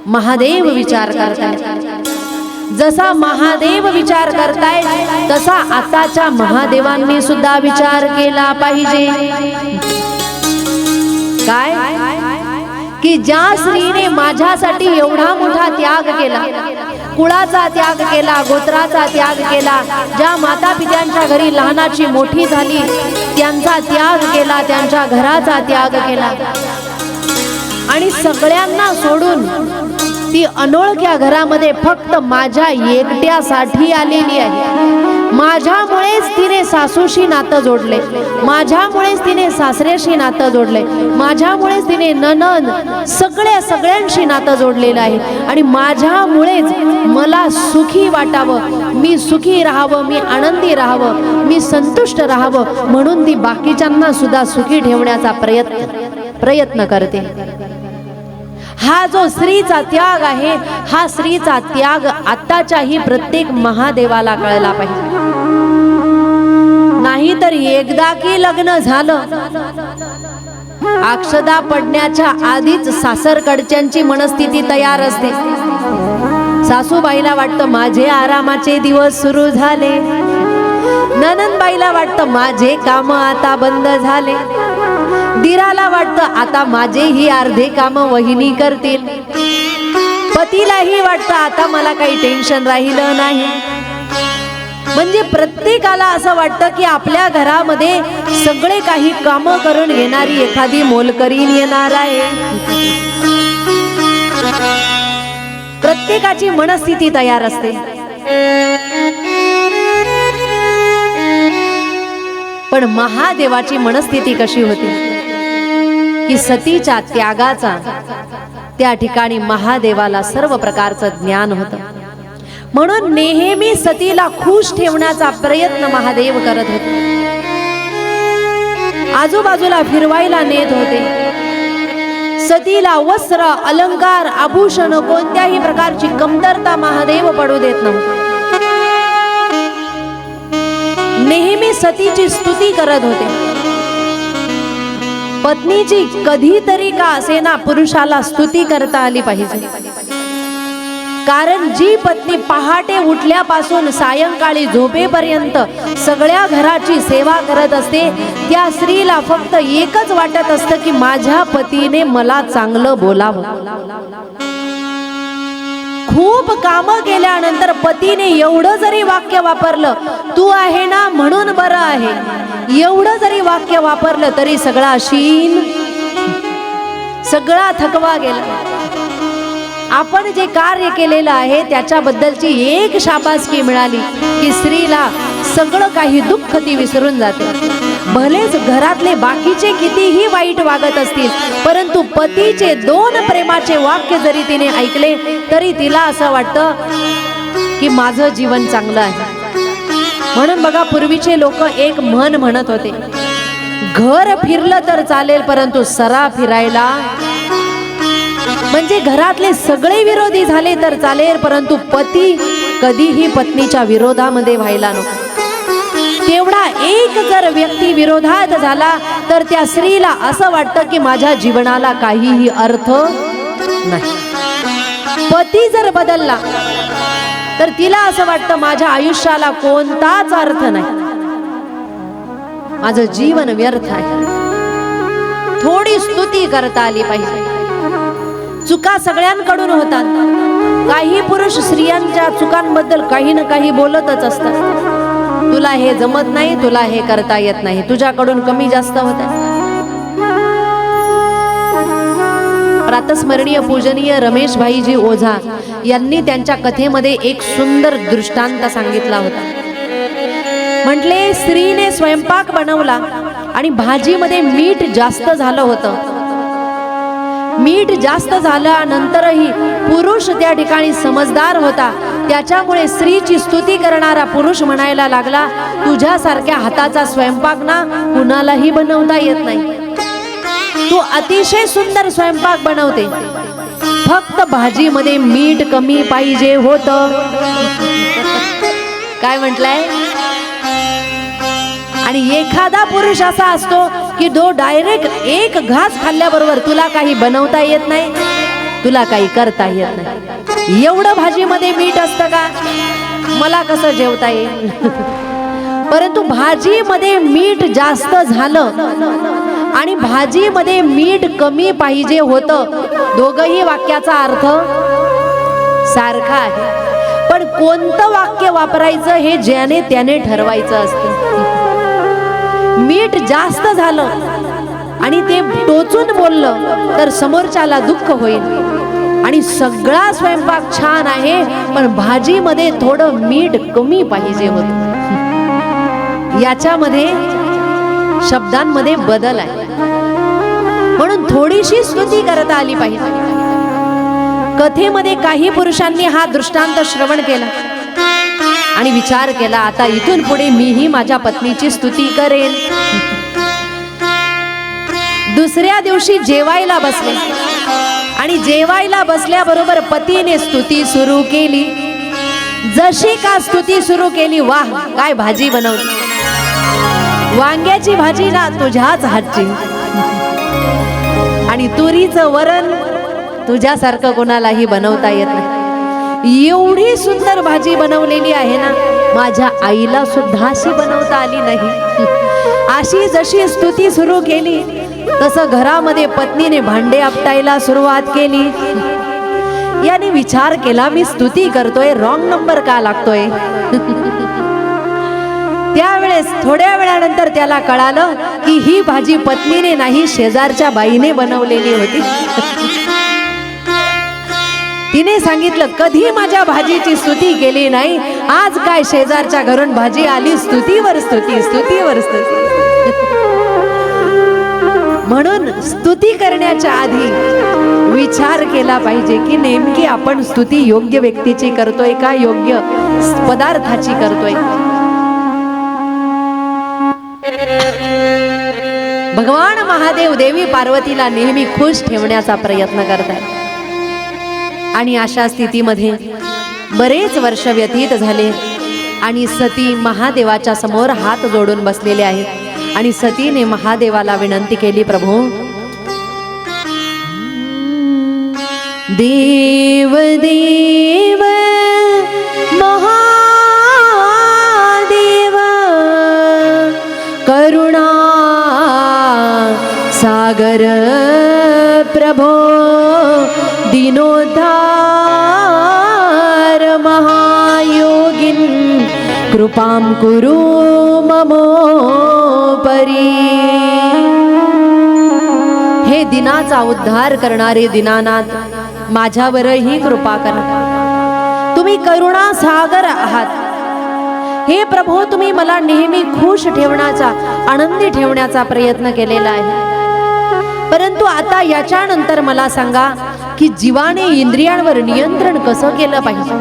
महादेव विचार करतायत। जसा महादेव विचार करताय तसा आताच्या महादेवांनी सुद्धा विचार केला पाहिजे। काय की ज्या स्त्रीने माझ्यासाठी एवढा मोठा त्याग केला, कुळाचा त्याग केला, गोत्राचा त्याग केला, ज्या माता पित्यांच्या घरी लहानाची मोठी झाली त्यांचा त्याग केला, त्यांच्या घराचा त्याग केला आणि सगळ्यांना सोडून ती अनोळख्या घरामध्ये फक्त माझ्या एकट्यासाठी आलेली आहे। माझ्यामुळेच तिने सासूशी नातं जोडले, माझ्यामुळेच तिने सासऱ्याशी नातं जोडले, माझ्यामुळेच तिने नणंद सगळ्यांशी नातं जोडलेलं आहे आणि माझ्यामुळेच मला सुखी वाटावं, मी सुखी राहावं, मी आनंदी राहावं, मी संतुष्ट राहावं म्हणून ती बाकीच्यांना सुद्धा सुखी ठेवण्याचा प्रयत्न करते। हा जो स्त्रीचा त्याग आहे, हा स्त्रीचा त्याग आताच्याही प्रत्येक महादेवाला कळला पाहिजे। नाही तर एकदा की लग्न झालं, अक्षदा पडण्याच्या आधीच सासरकडच्यांची मनस्थिती तयार असते। सासूबाईला वाटतं माझे आरामाचे दिवस सुरू झाले, नणंदबाईला वाटतं माझे काम आता बंद झाले, दिराला वाटतं आता माझेही अर्धे काम वहिनी करतील, पतीलाही वाटतं आता मला काही टेन्शन राहिलं नाही। म्हणजे प्रत्येकाला असं वाटतं की आपल्या घरामध्ये सगळे काही काम करून घेणारी एखादी मोलकरीण येणार आहे। प्रत्येकाची मनस्थिती तयार असते, पण महादेवाची मनस्थिती कशी होती की सतीच्या त्यागाचा त्या ठिकाणी महादेवाला सर्व प्रकारचं ज्ञान होतं, म्हणून नेहमी सतीला खुश ठेवण्याचा प्रयत्न महादेव करत होते। आजूबाजूला फिरवायला नेत होते, सतीला वस्त्र अलंकार आभूषण कोणत्याही प्रकारची कमतरता महादेव पडू देत नव्हते। नेहमी सतीची स्तुती करत होते। पत्नीची कधीतरी का असेना पुरुषाला स्तुती करता आली पाहिजे, कारण जी पत्नी पहाटे उठल्यापासून सायंकाळी झोपेपर्यंत सगळ्या घराची सेवा करत असते त्या स्त्रीला फक्त एकच वाटत असतं की माझ्या पतीने मला चांगलं बोलावं। खूप काम केल्यानंतर पतीने एवढं जरी वाक्य वापरलं, तू आहे ना म्हणून बरं आहे, एवढं जरी वाक्य वापरलं तरी सगळा शीन, सगळा थकवा गेला। आपण जे कार्य केलेलं आहे त्याच्याबद्दलची एक शाबासकी मिळाली की स्त्रीला सगळं काही दुःख ती विसरून जाते। भलेच घरातले बाकीचे कितीही वाईट वागत असतील, परंतु पतीचे 2 प्रेमाचे वाक्य जरी तिने ऐकले तरी तिला असं वाटतं की माझं जीवन चांगलं आहे। म्हणून बघा, पूर्वीचे लोक एक म्हण म्हणत होते, घर फिरलं तर चालेल परंतु सरा फिरायला, म्हणजे घरातले सगळे विरोधी झाले तर चालेल परंतु पती कधीही पत्नीच्या विरोधामध्ये व्हायला नको। तेवढा एक जर व्यक्ती विरोधात झाला तर त्या स्त्रीला असं वाटतं की माझ्या जीवनाला काहीही अर्थ नाही। पती जर बदलला तर तिला असं वाटतं माझ्या आयुष्याला कोणताच अर्थ नाही, माझं जीवन व्यर्थ आहे। थोडी स्तुती करता आली पाहिजे। चुका सगळ्यांकडून होतात, काही पुरुष स्त्रियांच्या चुकांबद्दल काही ना काही बोलतच असतात। तुला हे जमत नाही, तुला हे करता येत नाही, तुझ्याकडून कमी जास्त होत आहे। प्रातस्मरणीय पूजनीय रमेश भाईजी ओझा यांनी त्यांच्या कथेमध्ये एक सुंदर दृष्टांत सांगितला होता। म्हटले, स्त्रीने स्वयंपाक बनवला आणि भाजीमध्ये मीठ जास्त झालं होतं। मीठ जास्त झाल्यानंतरही पुरुष त्या ठिकाणी समजदार होता, त्याच्यामुळे स्त्रीची स्तुती करणारा पुरुष म्हणायला लागला, तुझ्यासारख्या हाताचा स्वयंपाक ना कुणालाही बनवता येत नाही, तू अतिशय सुंदर स्वयंपाक बनवते, फक्त भाजीमध्ये मीठ कमी पाहिजे होतं। काय म्हटलंय? आणि एखादा पुरुष असा असतो की तो डायरेक्ट एक घास खाल्ल्याबरोबर तुला काही बनवता येत नाही, तुला काही करता येत नाही. एवढं भाजीमध्ये मीठ असतं का? मला कसं जेवता येईल? परंतु भाजीमध्ये मीठ जास्त झालं आणि भाजीमध्ये मीठ कमी पाहिजे होतं, दोघही वाक्याचा अर्थ सारखा आहे. पण कोणतं वाक्य वापरायचं हे ज्याने त्याने ठरवायचं असतं. मीठ जास्त झालं आणि ते टोचून बोललं तर समोरच्याला दुःख होईल. आणि सगळा स्वयंपाक छान आहे पण भाजीमध्ये थोडं मीठ कमी पाहिजे होतं. याच्यामध्ये शब्दांमध्ये बदल आहे. म्हणून थोडीशी स्तुती करता आली पाहिजे. कथेमध्ये काही पुरुषांनी हा दृष्टांत श्रवण केला आणि विचार केला, आता इथून पुढे मीही माझ्या पत्नीची स्तुती करेन. दुसऱ्या दिवशी जेवायला बसले आणि जेवायला बसल्याबरोबर पतीने स्तुती सुरू केली. जशी का स्तुती सुरू केली, वाह काय भाजी बनवली, वांग्याची भाजी ना तुझ्याच हातची, आणि तुरीचं वरण तुझ्यासारखं कोणालाही बनवता येत नाही. एवढी सुंदर भाजी बनवलेली आहे ना, माझ्या आईला सुद्धा अशी बनवता आली नाही. अशी जशी स्तुती सुरू केली तसं घरामध्ये पत्नीने भांडे आपटायला सुरुवात केली. याने विचार केला, मी स्तुती करतोय, रॉंग नंबर का लागतोय? त्यावेळेस थोड्या वेळानंतर त्याला कळालं की ही भाजी पत्नीने नाही शेजारच्या बाईने बनवलेली होती. तिने सांगितलं, कधी माझ्या भाजीची स्तुती केली नाही, आज काय शेजारच्या घरून भाजी आली, स्तुतीवर स्तुती, स्तुतीवर स्तुती. म्हणून स्तुती करण्याच्या आधी विचार केला पाहिजे की नेमकी आपण स्तुती योग्य व्यक्तीची करतोय का, योग्य पदार्थाची करतोय. भगवान महादेव देवी पार्वतीला नेहमी खुश ठेवण्याचा प्रयत्न करतात. आणि अशा स्थितीमध्ये बरेच वर्ष व्यतीत झाले आणि सती महादेवाच्या समोर हात जोडून बसलेले आहेत. आणि सतीने महादेवाला विनंती केली, प्रभू देव देव महादेव करुणा सागर प्रभो दीनोद्धार महायोगिन कृपां कुरु ममोपरी. हे दिनाचा उद्धार करणारे दीनानाथ, माझ्यावरही कृपा करा. तुम्ही करुणा सागर आहात. हे प्रभू, तुम्ही मला नेहमी खुश ठेवण्याचा, आनंदी ठेवण्याचा प्रयत्न केलेला आहे. परंतु आता याच्यानंतर मला सांगा की जीवाने इंद्रियांवर नियंत्रण कसं केलं पाहिजे.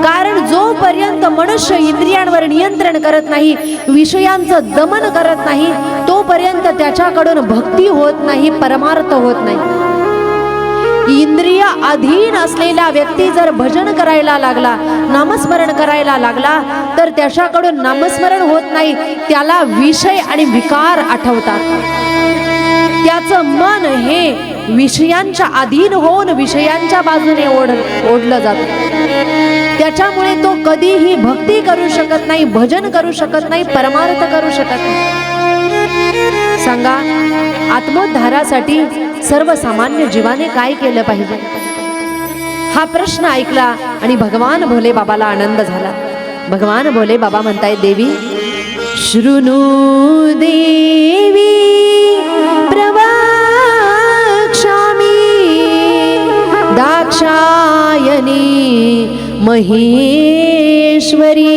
कारण जोपर्यंत मनुष्य इंद्रियांवर नियंत्रण करत नाही, विषयांचं दमन करत नाही, तोपर्यंत त्याच्याकडून भक्ती होत नाही, परमार्थ होत नाही. इंद्रिय अधीन असलेला व्यक्ती जर भजन करायला लागला, नामस्मरण करायला लागला, तर त्याच्याकडून नामस्मरण होत नाही, त्याला विषय आणि विकार आठवतात. त्याचं मन हे विषयांच्या अधीन होऊन विषयांच्या बाजूने ओढलं जातं. त्याच्यामुळे तो कधीही भक्ती करू शकत नाही, भजन करू शकत नाही, परमार्थ करू शकत नाही. सांगा, आत्मोद्धारासाठी सर्वसामान्य जीवाने काय केलं पाहिजे? हा प्रश्न ऐकला आणि भगवान भोले बाबाला आनंद झाला. भगवान भोले बाबा म्हणतायत, देवी शृणु देवी प्रवक्ष्यामि दाक्षायणी महेश्वरी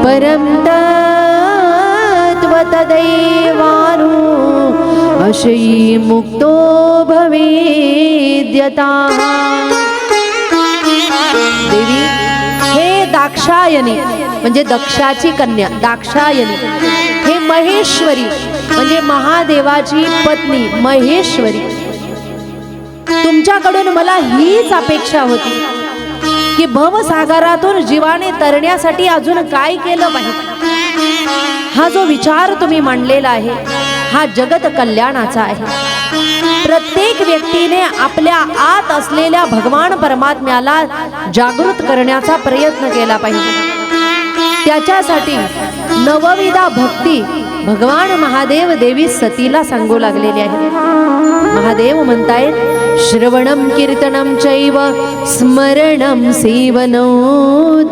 परम तत्व तदैवानु अशयी मुक्तो भवेद्यता. देवी, हे दाक्षायणी म्हणजे दक्षाची कन्या, दाक्षायणी, हे महेश्वरी म्हणजे महादेवाची पत्नी महेश्वरी, तुमच्याकडून मला हीच अपेक्षा होती की भवसागरातून जीवाने तरण्यासाठी अजून काय केलं पाहिजे. हा जो विचार तुम्ही मांडलेला आहे हा जगत कल्याणाचा आहे. प्रत्येक व्यक्तीने आपल्या आत असलेल्या भगवान परमात्म्याला जागृत करण्याचा प्रयत्न केला पाहिजे. त्याच्यासाठी नवविधा भक्ती भगवान महादेव देवी सतीला सांगू लागलेले आहे. महादेव म्हणतायत श्रवणं कीर्तनं चैव स्मरणं सेवनो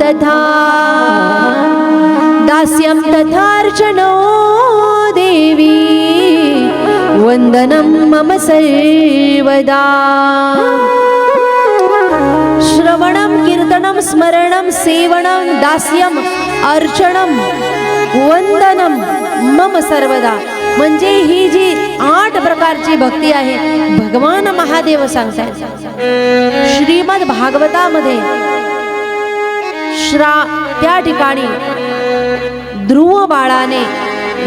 तथा दास्यं तथार्चनो देवी वंदनं मम सर्वदा. श्रवणं कीर्तनं स्मरणं सेवनं दास्यं अर्चनं वंदनं मम सर्वदा. म्हणजे ही जी 8 प्रकारची भक्ती आहे भगवान महादेव सांगतात. श्रीमद भागवतामध्ये त्या ठिकाणी ध्रुव बाळाने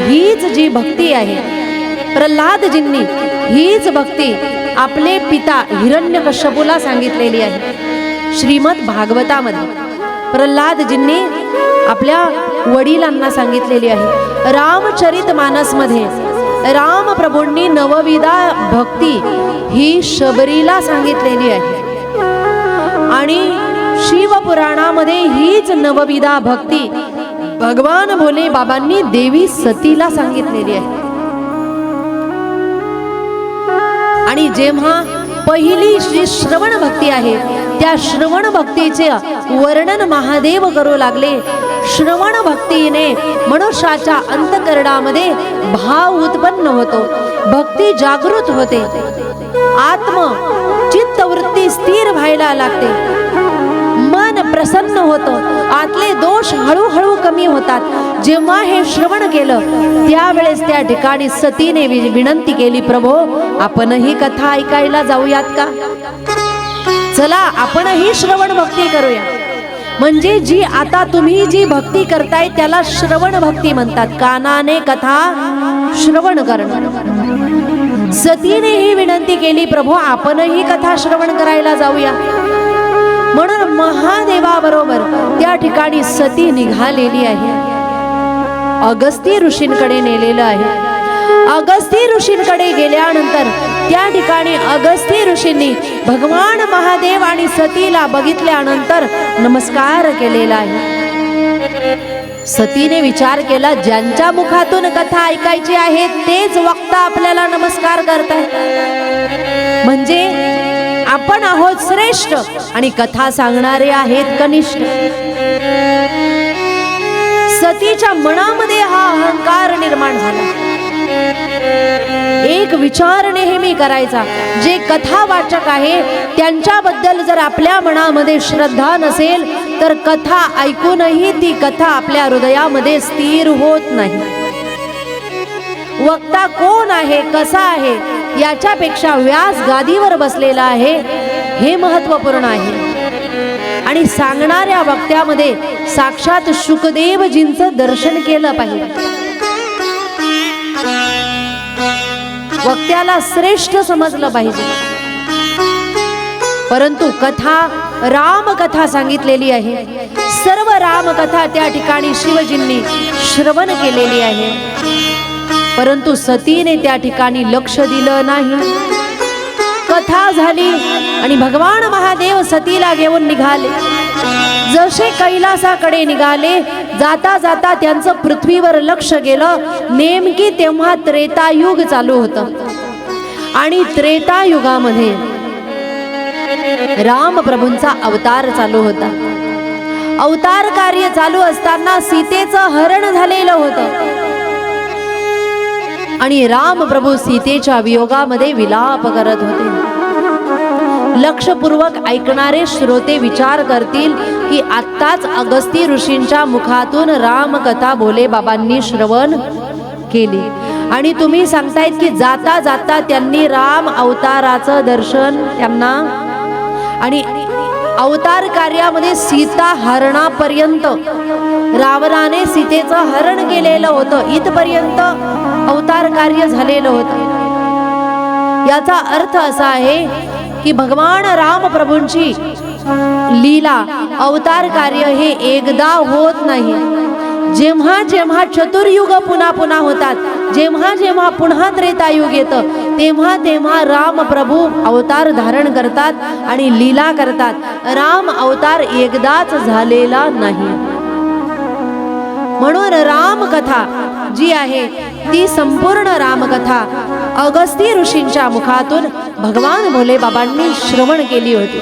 हीच जी भक्ती आहे, प्रल्हादजींनी हीच भक्ती आपले पिता हिरण्यकश्यपूला सांगितलेली आहे. श्रीमद भागवतामध्ये प्रल्हादजींनी आपल्या वडिलांना सांगितलेली आहे. रामचरित मानसमध्ये रामप्रभूंनी नवविधा भक्ती ही शबरीला सांगितलेली आहे आणि शिवपुराणामध्ये हीच नवविधा भक्ती भगवान भोले बाबांनी देवी सतीला सांगितलेली आहे. आणि जेव्हा पहिली जी श्रवण भक्ती आहे त्या श्रवण भक्तीचे वर्णन महादेव करू लागले. श्रवण भक्तीने मनुष्याच्या अंतःकरणामध्ये भाव उत्पन्न होतो, भक्ती जागृत होते, आत्म चित्तवृत्ती स्थिर व्हायला लागते, मन प्रसन्न होतं, आतले दोष हळूहळू कमी होतात. जेव्हा हे श्रवण केलं त्यावेळेस त्या ठिकाणी सतीने विनंती केली, प्रभो आपणही कथा ऐकायला जाऊयात का? चला आपणही श्रवण भक्ती करूया. म्हणजे जी आता तुम्ही जी भक्ती करताय त्याला श्रवण भक्ती म्हणतात. कानाने कथा श्रवण करणं. सतीने ही विनंती केली, प्रभू आपणही कथा श्रवण करायला जाऊया. म्हणून महादेवाबरोबर त्या ठिकाणी सती निघालेली आहे. अगस्ती ऋषींकडे नेलेलं आहे. अगस्ती ऋषींकडे गेल्यानंतर त्या ठिकाणी अगस्ती ऋषींनी भगवान महादेव आणि सतीला बघितल्यानंतर नमस्कार केलेला आहे. सतीने विचार केला, ज्यांच्या मुखातून कथा ऐकायची आहे तेच वक्ता आपल्याला नमस्कार करतायत. म्हणजे आपण आहोत श्रेष्ठ आणि कथा सांगणारे आहेत कनिष्ठ. सतीच्या मनामध्ये हा अहंकार निर्माण झाला. एक विचार नेहमी करायचा, जे कथावाचक आहे त्यांच्याबद्दल जर आपल्या मनामध्ये श्रद्धा नसेल तर कथा ऐकूनही ती कथा आपल्या हृदयामध्ये स्थिर होत नाही. वक्ता कोण आहे, कसा आहे याच्यापेक्षा व्यास गादीवर बसलेला आहे हे महत्त्वपूर्ण आहे. आणि सांगणाऱ्या वक्त्यामध्ये साक्षात शुकदेवजींचं दर्शन केलं पाहिजे. वक्त्याला श्रेष्ठ समजलं पाहिजे. परंतु कथा रामकथा सांगितलेली आहे. सर्व रामकथा त्या ठिकाणी शिवजींनी श्रवण केलेली आहे. परंतु सतीने त्या ठिकाणी लक्ष दिलं नाही. कथा झाली आणि भगवान महादेव सतीला घेऊन निघाले. जसे कैलासाकडे निघाले, जाता जाता त्यांचं पृथ्वीवर लक्ष गेलं. नेमकी तेव्हा त्रेतायुग चालू होतं आणि त्रेतायुगामध्ये रामप्रभूंचा अवतार चालू होता. अवतार कार्य चालू असताना सीतेचं हरण झालेलं होतं आणि रामप्रभू सीतेच्या वियोगामध्ये विलाप करत होते. लक्षपूर्वक ऐकणारे श्रोते विचार करतील की आत्ताच अगस्ती ऋषींच्या मुखातून रामकथा भोले बाबांनी श्रवण केली आणि तुम्ही सांगतायत की जाता जाता त्यांनी राम अवताराचं दर्शन त्यांना आणि अवतार कार्यामध्ये सीता हरणापर्यंत रावणाने सीतेचं हरण केलेलं होतं. इथपर्यंत अवतार कार्य झालेलं होतं. याचा अर्थ असा आहे की भगवान रामप्रभूंची लीला अवतार कार्य हे एकदा होत नाही. जेव्हा जेव्हा चतुर्युग पुन्हा पुन्हा होतात, जेव्हा जेव्हा पुन्हा त्रेतायुग येतं तेव्हा तेव्हा राम प्रभू अवतार धारण करतात आणि लीला करतात. राम अवतार एकदाच झालेला नाही. म्हणून रामकथा जी आहे ती संपूर्ण रामकथा अगस्ती ऋषींच्या मुखातून भगवान भोले बाबांनी श्रवण केली होती.